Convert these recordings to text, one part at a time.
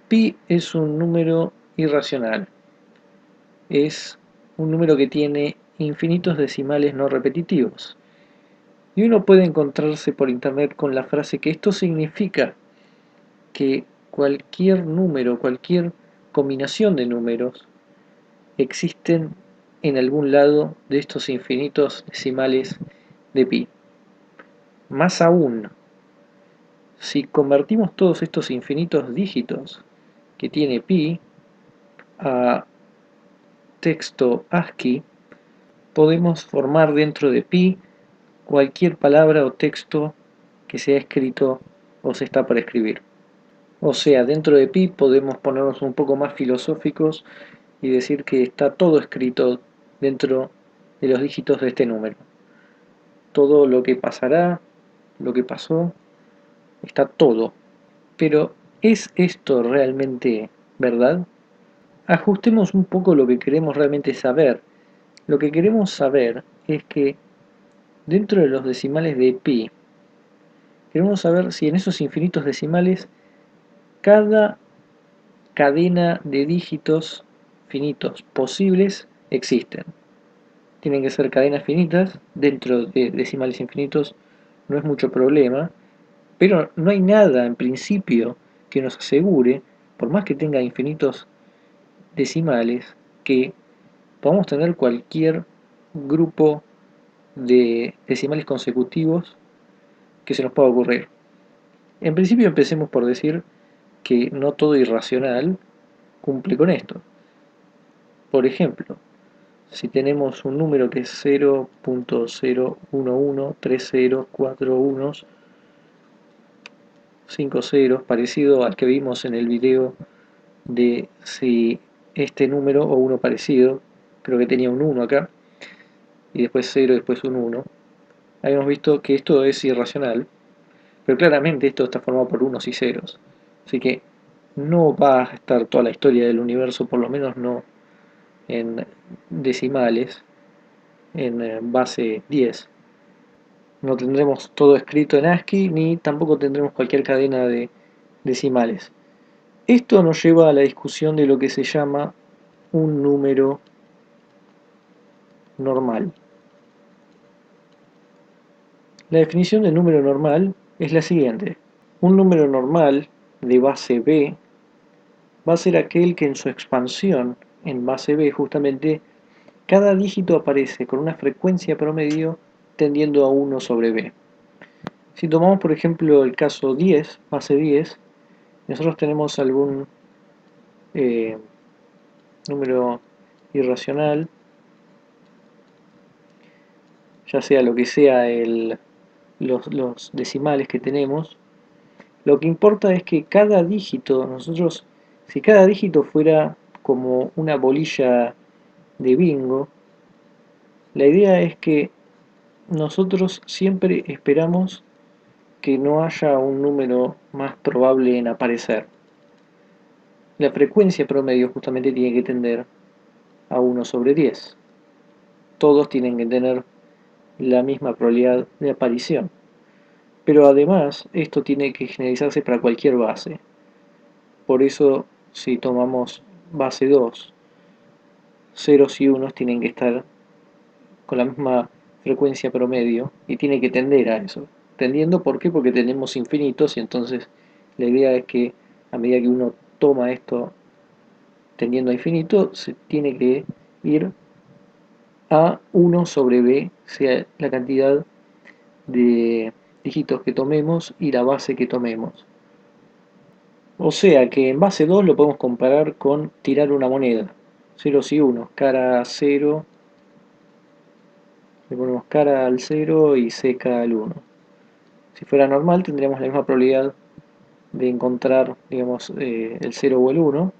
Pi es un número irracional. Es un número que tiene infinitos decimales no repetitivos. Y uno puede encontrarse por internet con la frase que esto significa que cualquier número, cualquier combinación de números existen en algún lado de estos infinitos decimales de pi. Más aún, si convertimos todos estos infinitos dígitos que tiene pi a texto ASCII, podemos formar dentro de pi cualquier palabra o texto que se ha escrito o se está por escribir. O sea, dentro de pi podemos ponernos un poco más filosóficos y decir que está todo escrito dentro de los dígitos de este número. Todo lo que pasará, lo que pasó, está todo. Pero, ¿es esto realmente verdad? Ajustemos un poco lo que queremos realmente saber. Lo que queremos saber es que dentro de los decimales de pi, queremos saber si en esos infinitos decimales cada cadena de dígitos finitos posibles existen. Tienen que ser cadenas finitas, dentro de decimales infinitos no es mucho problema, pero no hay nada en principio que nos asegure, por más que tenga infinitos decimales, que podamos tener cualquier grupo de decimales consecutivos que se nos pueda ocurrir. En principio empecemos por decir que no todo irracional cumple con esto. Por ejemplo, si tenemos un número que es 0.011, 3 ceros, 4 unos, 5 ceros, parecido al que vimos en el video de si este número o uno parecido, creo que tenía un 1 acá, y después 0 y después un 1, habíamos visto que esto es irracional, pero claramente esto está formado por unos y ceros, así que no va a estar toda la historia del universo, por lo menos no en decimales, en base 10. No tendremos todo escrito en ASCII, ni tampoco tendremos cualquier cadena de decimales. Esto nos lleva a la discusión de lo que se llama un número normal. La definición de número normal es la siguiente. Un número normal de base b va a ser aquel que en su expansión en base b justamente cada dígito aparece con una frecuencia promedio tendiendo a 1 sobre b. Si tomamos por ejemplo el caso 10, base 10, nosotros tenemos algún número irracional, ya sea lo que sea los decimales que tenemos, lo que importa es que cada dígito, si cada dígito fuera como una bolilla de bingo, la idea es que nosotros siempre esperamos que no haya un número más probable en aparecer. La frecuencia promedio justamente tiene que tender a 1 sobre 10. Todos tienen que tener la misma probabilidad de aparición. Pero además, esto tiene que generalizarse para cualquier base. Por eso, si tomamos base 2, ceros y unos tienen que estar con la misma frecuencia promedio y tiene que tender a eso. Tendiendo, ¿por qué? Porque tenemos infinitos y entonces la idea es que a medida que uno toma esto tendiendo a infinito, se tiene que ir a 1 sobre b, sea la cantidad de dígitos que tomemos y la base que tomemos. O sea que en base 2 lo podemos comparar con tirar una moneda. Ceros y unos, cara 0, le ponemos cara al 0 y seca al 1. Si fuera normal tendríamos la misma probabilidad de encontrar, digamos, el 0 o el 1,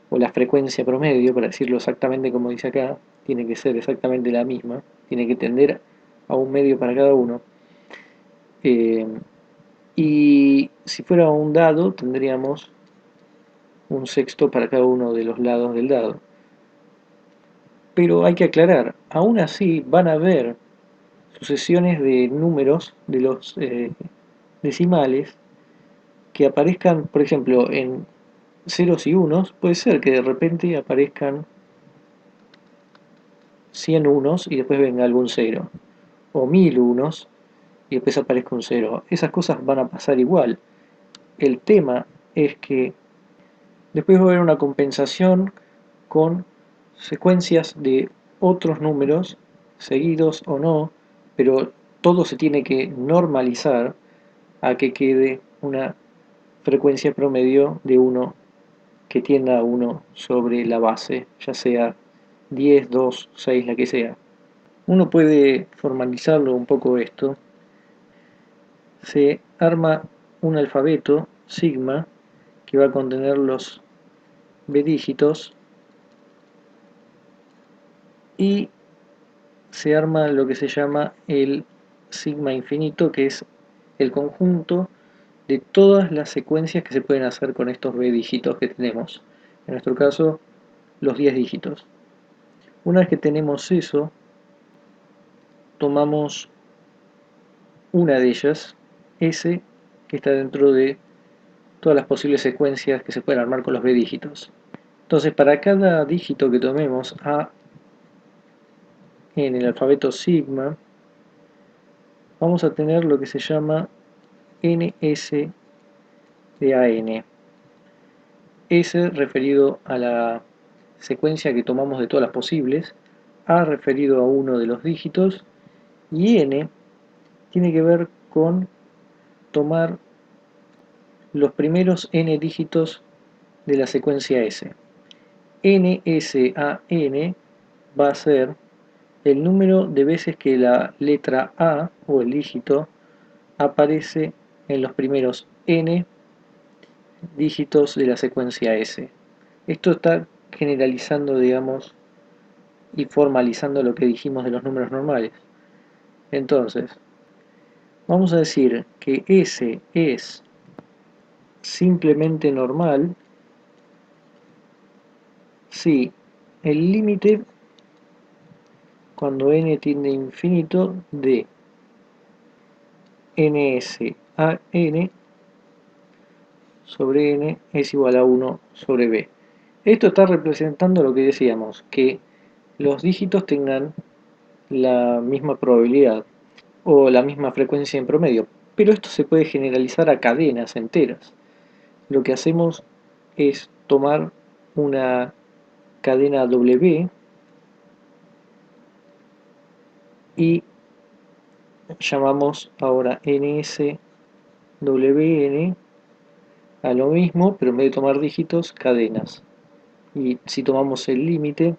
o la frecuencia promedio, para decirlo exactamente como dice acá, tiene que ser exactamente la misma, tiene que tender a un medio para cada uno. Y si fuera un dado, tendríamos un sexto para cada uno de los lados del dado. Pero hay que aclarar, aún así van a haber sucesiones de números de los decimales que aparezcan, por ejemplo, en ceros y unos, puede ser que de repente aparezcan 100 unos y después venga algún cero, o 1000 unos y después aparezca un cero. Esas cosas van a pasar igual. El tema es que después va a haber una compensación con secuencias de otros números, seguidos o no, pero todo se tiene que normalizar a que quede una frecuencia promedio de 1 que tienda a 1 sobre la base, ya sea 10, 2, 6, la que sea. Uno puede formalizarlo un poco esto. Se arma un alfabeto, sigma, que va a contener los b dígitos y se arma lo que se llama el sigma infinito, que es el conjunto de todas las secuencias que se pueden hacer con estos b dígitos que tenemos. En nuestro caso, los 10 dígitos. Una vez que tenemos eso, tomamos una de ellas, S, que está dentro de todas las posibles secuencias que se pueden armar con los b dígitos. Entonces, para cada dígito que tomemos A en el alfabeto sigma, vamos a tener lo que se llama ns de AN. S referido a la secuencia que tomamos de todas las posibles, A referido a uno de los dígitos y N tiene que ver con tomar los primeros n dígitos de la secuencia S. NSAN va a ser el número de veces que la letra A o el dígito aparece en los primeros n dígitos de la secuencia S. Esto está generalizando, digamos, y formalizando lo que dijimos de los números normales. Entonces, vamos a decir que S es simplemente normal si el límite cuando n tiende a infinito de ns a n sobre n es igual a 1 sobre b. Esto está representando lo que decíamos, que los dígitos tengan la misma probabilidad o la misma frecuencia en promedio, pero esto se puede generalizar a cadenas enteras. Lo que hacemos es tomar una cadena W y llamamos ahora NSWN a lo mismo, pero en vez de tomar dígitos, cadenas. Y si tomamos el límite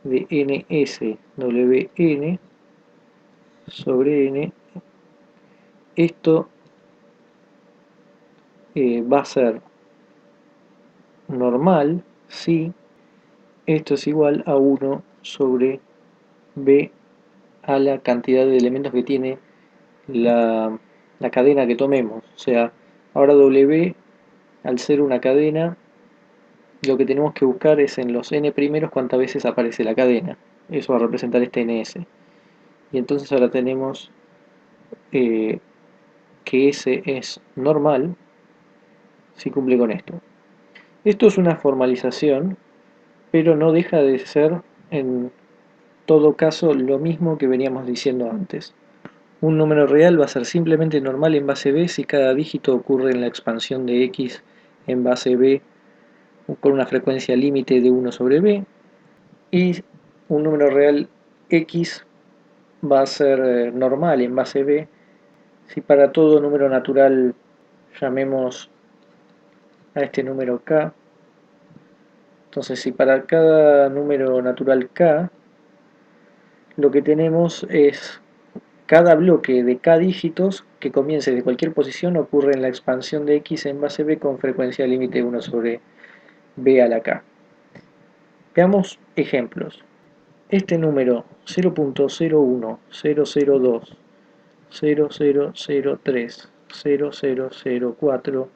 de NSWN sobre N, esto va a ser normal si esto es igual a 1 sobre B a la cantidad de elementos que tiene la cadena que tomemos. O sea, ahora W, al ser una cadena, lo que tenemos que buscar es en los n primeros cuántas veces aparece la cadena. Eso va a representar este ns. Y entonces ahora tenemos que S es normal si cumple con esto. Esto es una formalización, pero no deja de ser en todo caso lo mismo que veníamos diciendo antes. Un número real va a ser simplemente normal en base b si cada dígito ocurre en la expansión de x en base b con una frecuencia límite de 1 sobre b, y un número real x va a ser normal en base b si para todo número natural llamemos a este número k. Entonces, si para cada número natural k lo que tenemos es cada bloque de k dígitos que comience de cualquier posición ocurre en la expansión de x en base b con frecuencia límite 1 sobre b a la k. Veamos ejemplos. Este número 0.01002, 0003, 0004,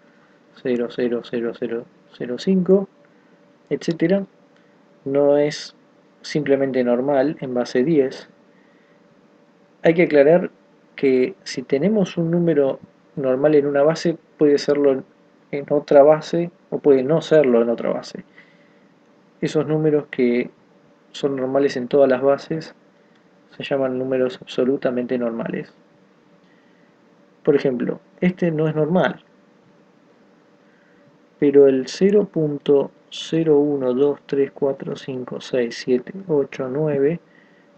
000005, etc. no es simplemente normal en base 10. Hay que aclarar que si tenemos un número normal en una base, puede serlo en otra base o puede no serlo en otra base. Esos números que son normales en todas las bases se llaman números absolutamente normales. Por ejemplo, este no es normal, pero el 0.0123456789,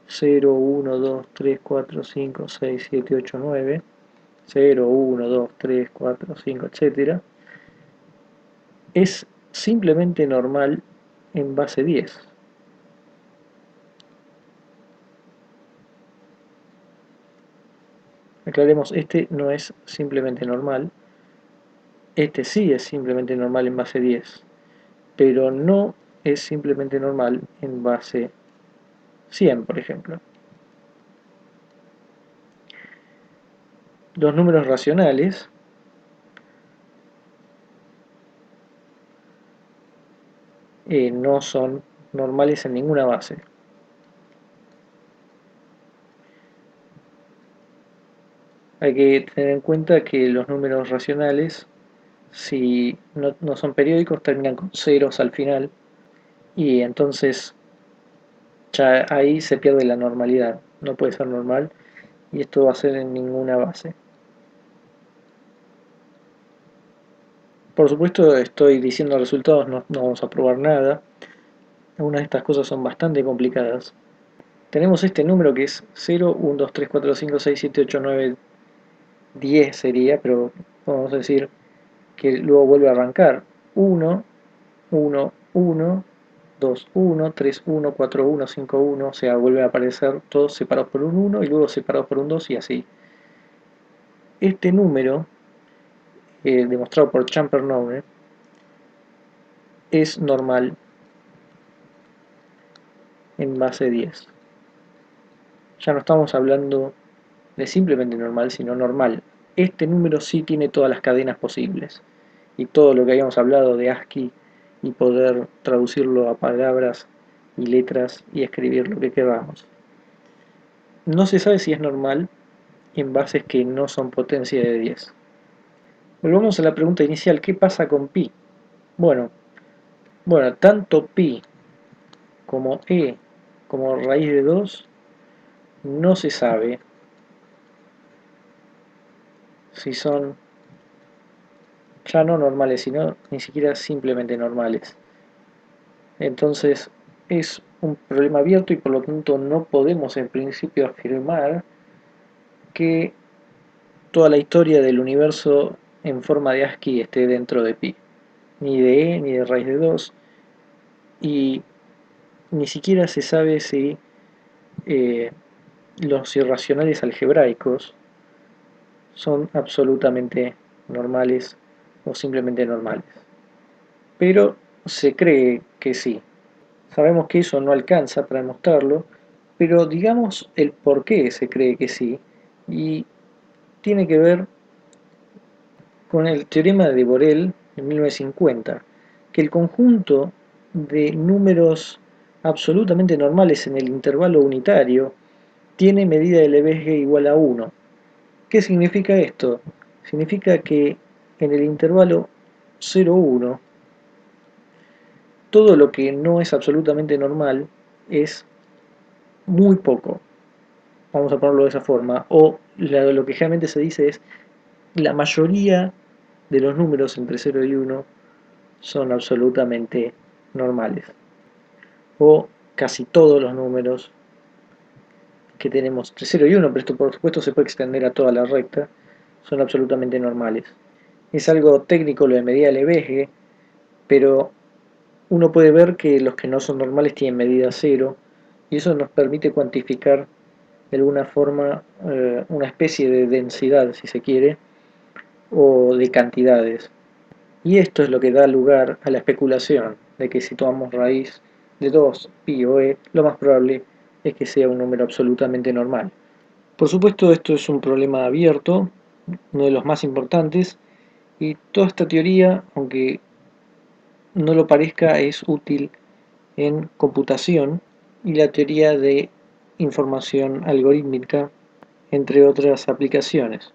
0.123456789, 0.12345, etc., es simplemente normal en base 10. Aclaremos, este no es simplemente normal, este sí es simplemente normal en base 10, pero no es simplemente normal en base 100, por ejemplo. Los números racionales no son normales en ninguna base. Hay que tener en cuenta que los números racionales, si no son periódicos, terminan con ceros al final, y entonces ya ahí se pierde la normalidad. No puede ser normal, y esto va a ser en ninguna base. Por supuesto, estoy diciendo resultados, no vamos a probar nada. Algunas de estas cosas son bastante complicadas. Tenemos este número que es 0, 1, 2, 3, 4, 5, 6, 7, 8, 9, 10 sería, pero vamos a decir que luego vuelve a arrancar. 1, 1, 1, 2, 1, 3, 1, 4, 1, 5, 1, o sea, vuelve a aparecer todos separados por un 1 y luego separados por un 2 y así. Este número, demostrado por Champernowne, es normal en base 10. Ya no estamos hablando de simplemente normal, sino normal. Este número sí tiene todas las cadenas posibles. Y todo lo que habíamos hablado de ASCII y poder traducirlo a palabras y letras y escribir lo que queramos. No se sabe si es normal en bases que no son potencia de 10. Volvamos a la pregunta inicial, ¿qué pasa con pi? Bueno, tanto pi como e como raíz de 2 no se sabe si son ya no normales, sino ni siquiera simplemente normales. Entonces es un problema abierto y por lo tanto no podemos en principio afirmar que toda la historia del universo en forma de ASCII esté dentro de pi, ni de e ni de raíz de 2, y ni siquiera se sabe si eh, los irracionales algebraicos son absolutamente normales o simplemente normales. Pero se cree que sí. Sabemos que eso no alcanza para demostrarlo, pero digamos el por qué se cree que sí, y tiene que ver con el teorema de Borel de 1950, que el conjunto de números absolutamente normales en el intervalo unitario tiene medida de Lebesgue igual a 1. ¿Qué significa esto? Significa que en el intervalo 0,1 todo lo que no es absolutamente normal es muy poco, vamos a ponerlo de esa forma, o lo que generalmente se dice es la mayoría de los números entre 0 y 1 son absolutamente normales, o casi todos los números que tenemos entre 0 y 1, pero esto por supuesto se puede extender a toda la recta, son absolutamente normales. Es algo técnico lo de medida de Lebesgue, pero uno puede ver que los que no son normales tienen medida 0, y eso nos permite cuantificar de alguna forma una especie de densidad, si se quiere, o de cantidades. Y esto es lo que da lugar a la especulación de que si tomamos raíz de 2, pi o e, lo más probable es que sea un número absolutamente normal. Por supuesto, esto es un problema abierto, uno de los más importantes, y toda esta teoría, aunque no lo parezca, es útil en computación y la teoría de información algorítmica, entre otras aplicaciones.